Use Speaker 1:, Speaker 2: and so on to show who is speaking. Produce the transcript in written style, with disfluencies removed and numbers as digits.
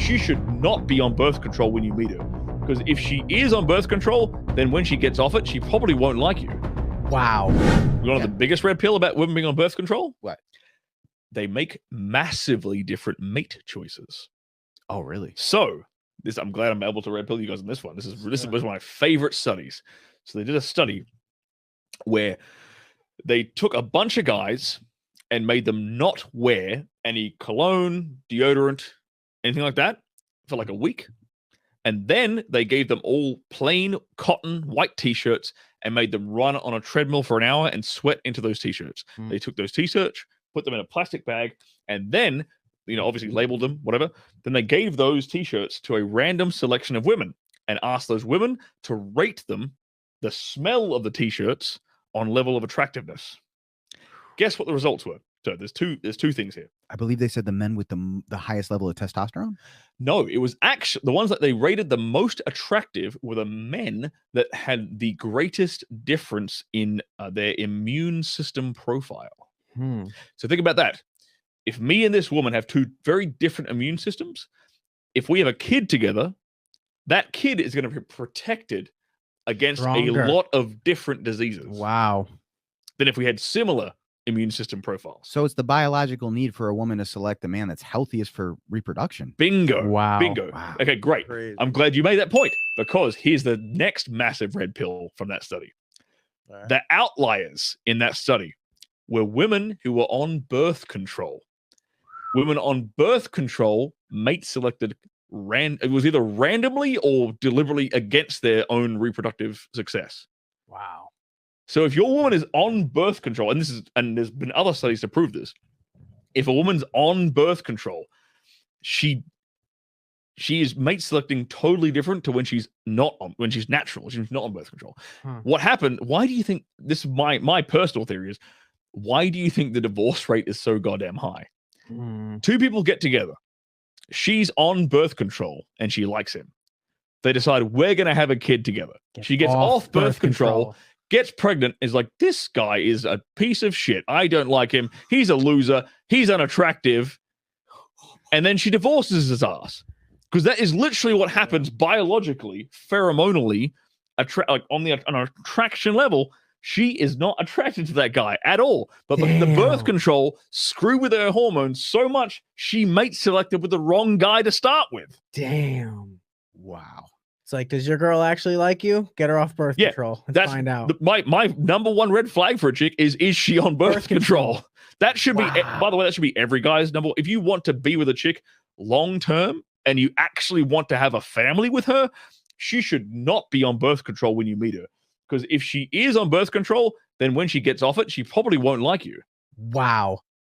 Speaker 1: she should not be on birth control when you meet her. Because if she is on birth control, then when she gets off it, she probably won't like you.
Speaker 2: Wow.
Speaker 1: One of the biggest red pill about women being on birth control?
Speaker 3: What?
Speaker 1: They make massively different mate choices.
Speaker 3: Oh, really?
Speaker 1: So, I'm glad I'm able to red pill you guys on this one. This is one of my favorite studies. So they did a study where they took a bunch of guys and made them not wear any cologne, deodorant, anything like that for like a week. And then they gave them all plain cotton white t-shirts and made them run on a treadmill for an hour and sweat into those t-shirts. They took those t-shirts, put them in a plastic bag, and then, obviously labeled them, whatever. Then they gave those t-shirts to a random selection of women and asked those women to rate them, the smell of the t-shirts, on level of attractiveness. Guess what the results were? So there's two things here.
Speaker 3: I believe they said the men with the highest level of testosterone.
Speaker 1: No, it was actually the ones that they rated the most attractive were the men that had the greatest difference in their immune system profile. So think about that. If me and this woman have two very different immune systems, if we have a kid together, that kid is going to be protected against a lot of different diseases.
Speaker 2: Wow.
Speaker 1: Than if we had similar immune system profiles.
Speaker 3: So it's the biological need for a woman to select the man that's healthiest for reproduction.
Speaker 1: Bingo.
Speaker 2: Wow.
Speaker 1: Bingo.
Speaker 3: Wow.
Speaker 1: Okay, great.
Speaker 4: Crazy.
Speaker 1: I'm glad you made that point, because here's the next massive red pill from that study.
Speaker 4: Right.
Speaker 1: The outliers in that study were women who were on birth control. Women on birth control, mate selected it was either randomly or deliberately against their own reproductive success.
Speaker 2: Wow.
Speaker 1: So if your woman is on birth control, and there's been other studies to prove this, if a woman's on birth control, she is mate selecting totally different to when she's natural, she's not on birth control. What happened? Why do you think this is my personal theory is, why do you think the divorce rate is so goddamn high? Two people get together. She's on birth control and she likes him. They decide, we're going to have a kid together. She gets off birth control, gets pregnant, is like, this guy is a piece of shit. I don't like him. He's a loser. He's unattractive. And then she divorces his ass. Because that is literally what happens biologically, pheromonally, like on an attraction level. She is not attracted to that guy at all. But the birth control screw with her hormones so much, she mate selected with the wrong guy to start with.
Speaker 2: Damn.
Speaker 3: Wow.
Speaker 2: It's like, does your girl actually like you? Get her off birth control. Let's find out.
Speaker 1: My number one red flag for a chick is she on birth control? That should be, by the way, that should be every guy's number. If you want to be with a chick long term and you actually want to have a family with her, she should not be on birth control when you meet her. Because if she is on birth control, then when she gets off it, she probably won't like you.
Speaker 2: Wow.